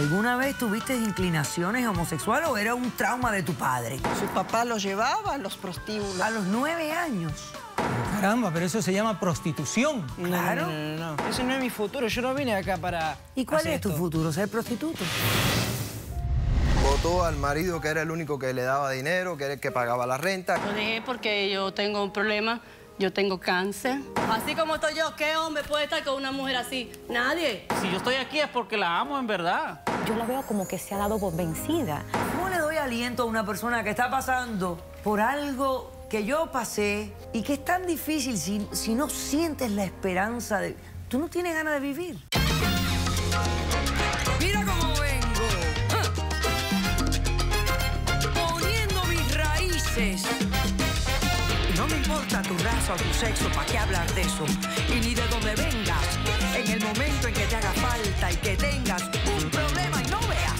¿Alguna vez tuviste inclinaciones homosexuales o era un trauma de tu padre? Su papá lo llevaba a los prostíbulos. A los 9 años. Caramba, pero eso se llama prostitución. Claro. No. Ese no es mi futuro. Yo no vine acá para... ¿Y cuál hacer es tu esto. futuro? ¿Ser prostituto? Votó al marido, que era el único que le daba dinero, que era el que pagaba la renta. Lo dejé porque yo tengo un problema, yo tengo cáncer. Así como estoy yo, ¿qué hombre puede estar con una mujer así? Nadie. Si yo estoy aquí es porque la amo en verdad. Yo la veo como que se ha dado por vencida. ¿Cómo le doy aliento a una persona que está pasando por algo que yo pasé y que es tan difícil si no sientes la esperanza de... Tú no tienes ganas de vivir. Mira cómo vengo. Poniendo mis raíces. No me importa tu raza o tu sexo, ¿para qué hablar de eso? Y ni de dónde vengas. En el momento en que te haga falta y que tengas un problema y no veas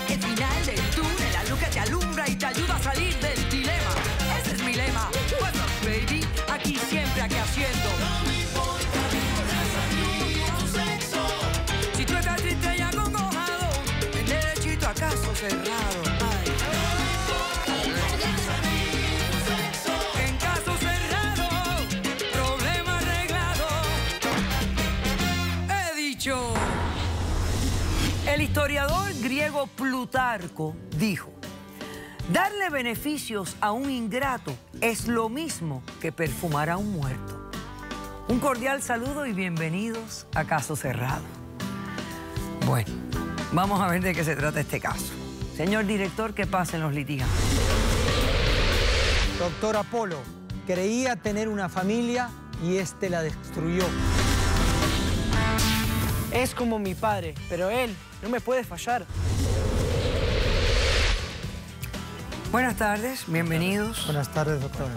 el final del túnel, la luz que te alumbra y te ayuda a salir del dilema. Ese es mi lema. What's up, baby? Aquí siempre, aquí haciendo. No me importa tu raza ni tu sexo. Si tú estás triste y acongojado, el derechito a caso cerrado. Ay. En caso cerrado, problema arreglado. He dicho. El historiador griego Plutarco dijo: darle beneficios a un ingrato es lo mismo que perfumar a un muerto. Un cordial saludo y bienvenidos a Caso Cerrado. Bueno, vamos a ver de qué se trata este caso. Señor director, ¿qué pasa en los litigantes? Doctor Apolo, creía tener una familia y este la destruyó. Es como mi padre, pero él no me puede fallar. Buenas tardes, bienvenidos. Buenas tardes, doctor.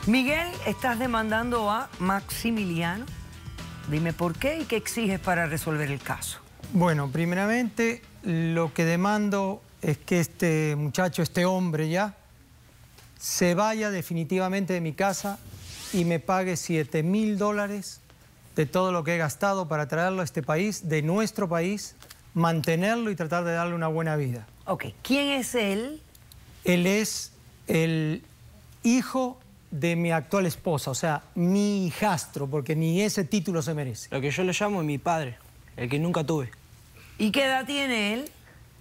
Miguel, estás demandando a Maximiliano. Dime por qué y qué exiges para resolver el caso. Bueno, primeramente, lo que demando es que este muchacho, este hombre ya, se vaya definitivamente de mi casa y me pague $7.000 de todo lo que he gastado para traerlo a este país, de nuestro país, mantenerlo y tratar de darle una buena vida. Ok, ¿quién es él? Él es el hijo de mi actual esposa, o sea, mi hijastro, porque ni ese título se merece. Lo que yo le llamo es mi padre, el que nunca tuve. ¿Y qué edad tiene él?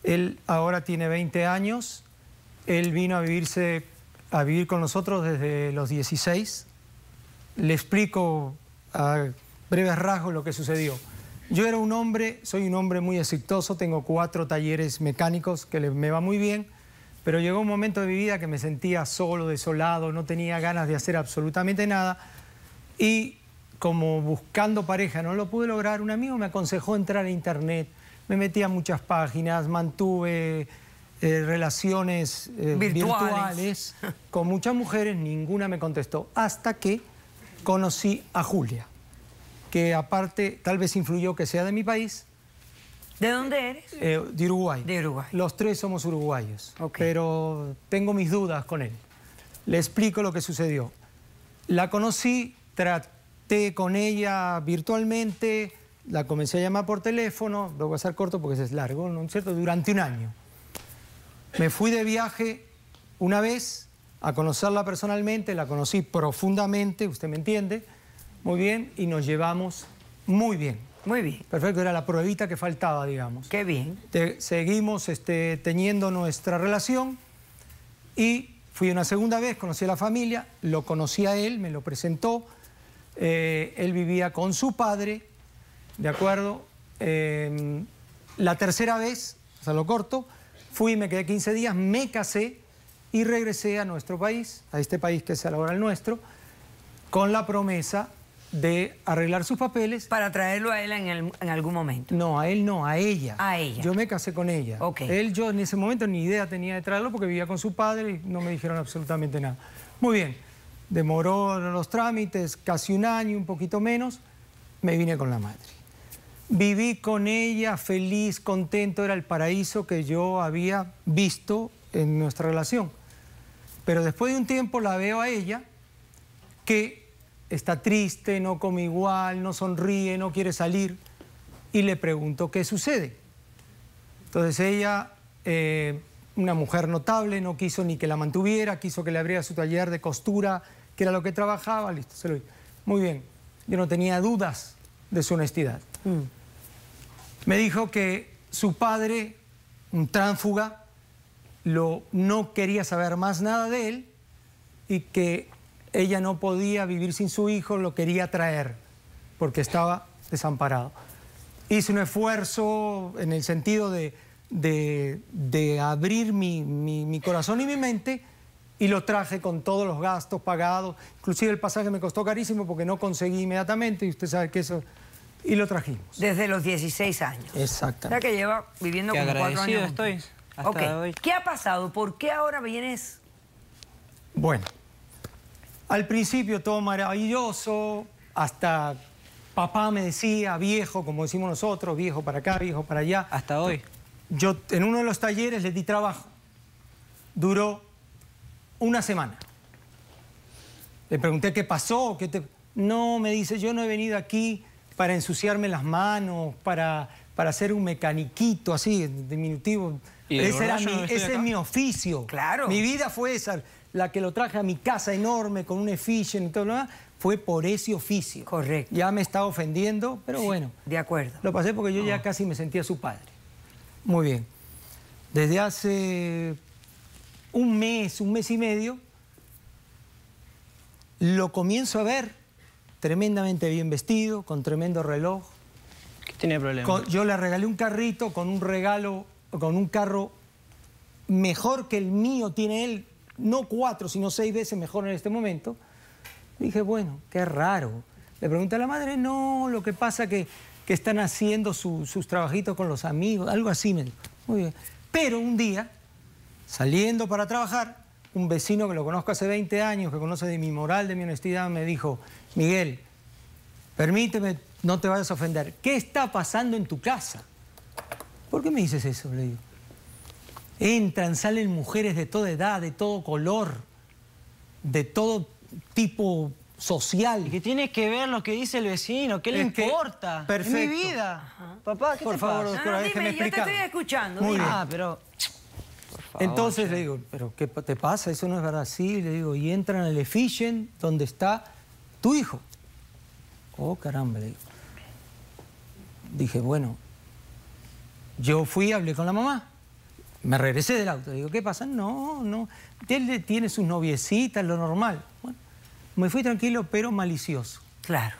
Él ahora tiene 20 años. Él vino a vivir con nosotros desde los 16. Le explico a breves rasgos lo que sucedió. Yo era un hombre, soy un hombre muy exitoso, tengo 4 talleres mecánicos que me va muy bien, pero llegó un momento de mi vida que me sentía solo, desolado, no tenía ganas de hacer absolutamente nada y como buscando pareja no lo pude lograr, un amigo me aconsejó entrar a internet, me metí a muchas páginas, mantuve relaciones virtuales con muchas mujeres, ninguna me contestó, hasta que conocí a Julia, que aparte tal vez influyó que sea de mi país. ¿De dónde eres? De Uruguay. De Uruguay. Los 3 somos uruguayos, Ok. pero tengo mis dudas con él. Le explico lo que sucedió. La conocí, traté con ella virtualmente, la comencé a llamar por teléfono, lo voy a hacer corto porque es largo, ¿no es cierto? Durante un año. Me fui de viaje una vez a conocerla personalmente, la conocí profundamente, usted me entiende, muy bien, y nos llevamos muy bien. Muy bien. Perfecto, era la pruebita que faltaba, digamos. Qué bien. Seguimos teniendo nuestra relación y fui una segunda vez, conocí a la familia, lo conocí a él, me lo presentó. Él vivía con su padre, ¿de acuerdo? La tercera vez, o sea, lo corto, fui, me quedé 15 días, me casé y regresé a nuestro país, a este país que es ahora el nuestro, con la promesa de arreglar sus papeles. Para traerlo a él en algún momento. No, a él no, a ella. A ella. Yo me casé con ella. Ok. Yo en ese momento ni idea tenía de traerlo porque vivía con su padre y no me dijeron absolutamente nada. Muy bien, demoró los trámites casi un año, un poquito menos, me vine con la madre. Viví con ella feliz, contento, era el paraíso que yo había visto en nuestra relación. Pero después de un tiempo la veo a ella que está triste, no come igual, no sonríe, no quiere salir. Y le pregunto qué sucede. Entonces ella, una mujer notable, no quiso ni que la mantuviera, quiso que le abriera su taller de costura, que era lo que trabajaba, listo, se lo hizo. Muy bien, yo no tenía dudas de su honestidad. Me dijo que su padre, un tránsfuga, no quería saber más nada de él y que ella no podía vivir sin su hijo, lo quería traer porque estaba desamparado. Hice un esfuerzo en el sentido de abrir mi corazón y mi mente y lo traje con todos los gastos pagados. Inclusive el pasaje me costó carísimo porque no conseguí inmediatamente y usted sabe que eso... Y lo trajimos. Desde los 16 años. Exactamente. O sea que lleva viviendo Qué como 4 agradecido años. estoy hasta hoy. ¿Qué ha pasado? ¿Por qué ahora vienes? Bueno, al principio todo maravilloso, hasta papá me decía, viejo, como decimos nosotros, viejo para acá, viejo para allá. Hasta hoy. Yo en uno de los talleres le di trabajo. Duró una semana. Le pregunté qué pasó, No, me dice, yo no he venido aquí para ensuciarme las manos, para hacer un mecaniquito así, diminutivo. Ese es mi oficio. Claro. Mi vida fue esa, la que lo traje a mi casa enorme con un efficient y todo lo demás, fue por ese oficio. Correcto. Ya me estaba ofendiendo, pero bueno. De acuerdo. Lo pasé porque yo ya casi me sentía su padre. Muy bien. Desde hace un mes y medio, lo comienzo a ver tremendamente bien vestido, con tremendo reloj. ¿Qué tiene problema? Yo le regalé un carrito con un regalo, con un carro mejor que el mío tiene él, no 4, sino 6 veces mejor en este momento. Dije, bueno, qué raro. Le pregunté a la madre, no, lo que pasa que están haciendo sus trabajitos con los amigos, algo así me dijo. Muy bien. Pero un día, saliendo para trabajar, un vecino que lo conozco hace 20 años, que conoce de mi moral, de mi honestidad, me dijo, Miguel, permíteme, no te vayas a ofender. ¿Qué está pasando en tu casa? ¿Por qué me dices eso? Le digo. Entran, salen mujeres de toda edad, de todo color, de todo tipo social. ¿Y qué tiene que ver lo que dice el vecino? ¿Qué le importa? Perfecto. Es mi vida. Papá, ¿qué Por te favor, pasa? doctora, déjeme Dime, yo te explicar. estoy escuchando. Muy dime. bien. Ah, pero... Por favor, Entonces le digo, ¿pero qué te pasa? Eso no es verdad. Sí, le digo, y entran al efficient donde está tu hijo. Oh, caramba, le digo. Dije, bueno, yo fui, hablé con la mamá. Me regresé del auto. Le digo, ¿qué pasa? No. Él tiene sus noviecitas, lo normal. Bueno, me fui tranquilo, pero malicioso. Claro.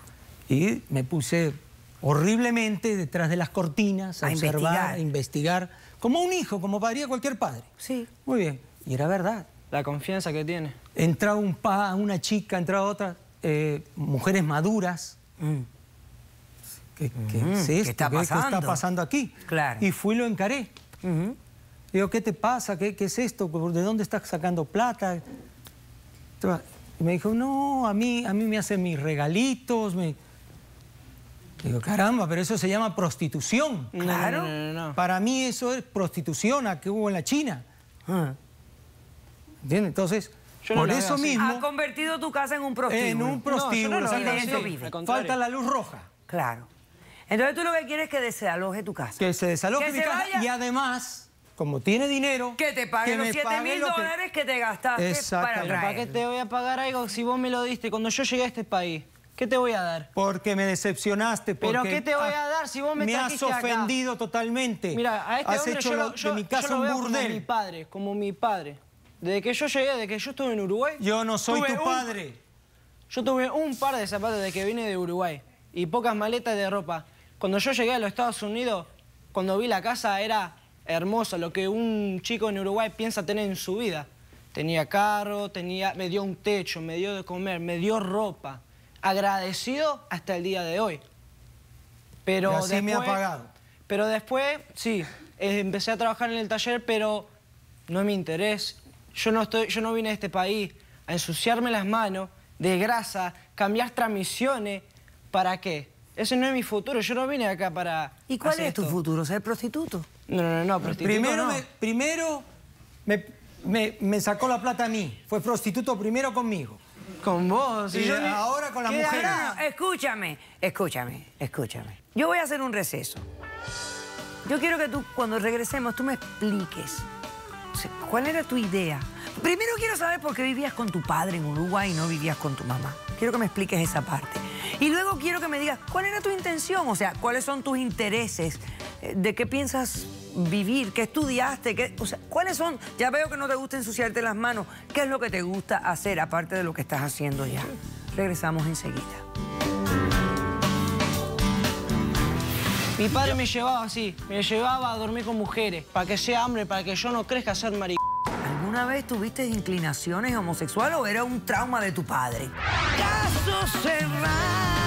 Y me puse horriblemente detrás de las cortinas a observar, a investigar. Como un hijo, como haría cualquier padre. Sí. Muy bien. Y era verdad. La confianza que tiene. Entraba una chica, entraba otra, mujeres maduras. ¿Qué es esto? ¿Qué está pasando? ¿Qué está pasando aquí? Claro. Y fui y lo encaré. Digo, ¿qué te pasa? ¿Qué es esto? ¿De dónde estás sacando plata? Y me dijo, no, a mí me hacen mis regalitos. Digo, caramba, pero eso se llama prostitución. Claro. No. Para mí eso es prostitución, a que hubo en la China. ¿Entiendes? Entonces, Yo no por lo veo eso así. mismo... Ha convertido tu casa en un prostíbulo. En un prostíbulo, No, yo no lo veo exactamente. así. Vive. Al contrario. Falta la luz roja. Claro. Entonces tú lo que quieres es que desaloje tu casa. Que se desaloje Que mi se casa vaya. y además, como tiene dinero... Que te pague los me 7.000 lo que- dólares que te gastaste para Exactamente. Pero ¿para qué traer. te voy a pagar algo si vos me lo diste cuando yo llegué a este país? ¿Qué te voy a dar? Porque me decepcionaste. ¿Pero porque qué te voy a dar si vos me has trajiste acá? ofendido totalmente. Mira, a este has hombre hecho de mi yo casa lo un veo burdel. como mi padre. Desde que yo llegué, desde que yo estuve en Uruguay... Yo no soy tuve tu padre. Yo tuve un par de zapatos desde que vine de Uruguay y pocas maletas de ropa. Cuando yo llegué a los Estados Unidos, cuando vi la casa era hermosa, lo que un chico en Uruguay piensa tener en su vida. Tenía carro, me dio un techo, me dio de comer, me dio ropa. Agradecido hasta el día de hoy. Pero Y así me ha pagado. Pero después, sí, empecé a trabajar en el taller, pero no es mi interés. Yo no vine a este país a ensuciarme las manos de grasa, cambiar transmisiones. ¿Para qué? Ese no es mi futuro. Yo no vine acá para ¿Y cuál hacer es tu esto. futuro? ¿Ser prostituto? No, prostituto Primero me sacó la plata a mí. Fue prostituto primero conmigo. Con vos. Y ahora con las ¿Qué mujeres. No, escúchame. Yo voy a hacer un receso. Yo quiero que tú, cuando regresemos, tú me expliques cuál era tu idea. Primero quiero saber por qué vivías con tu padre en Uruguay y no vivías con tu mamá. Quiero que me expliques esa parte. Y luego quiero que me digas cuál era tu intención, o sea, cuáles son tus intereses, de qué piensas vivir, qué estudiaste, o sea, cuáles son, ya veo que no te gusta ensuciarte las manos, qué es lo que te gusta hacer aparte de lo que estás haciendo ya. Regresamos enseguida. Mi padre me llevaba así, me llevaba a dormir con mujeres, para que sea hambre, para que yo no crezca a ser maricón. ¿Alguna vez tuviste inclinaciones homosexuales o era un trauma de tu padre? ¡Caso cerrado!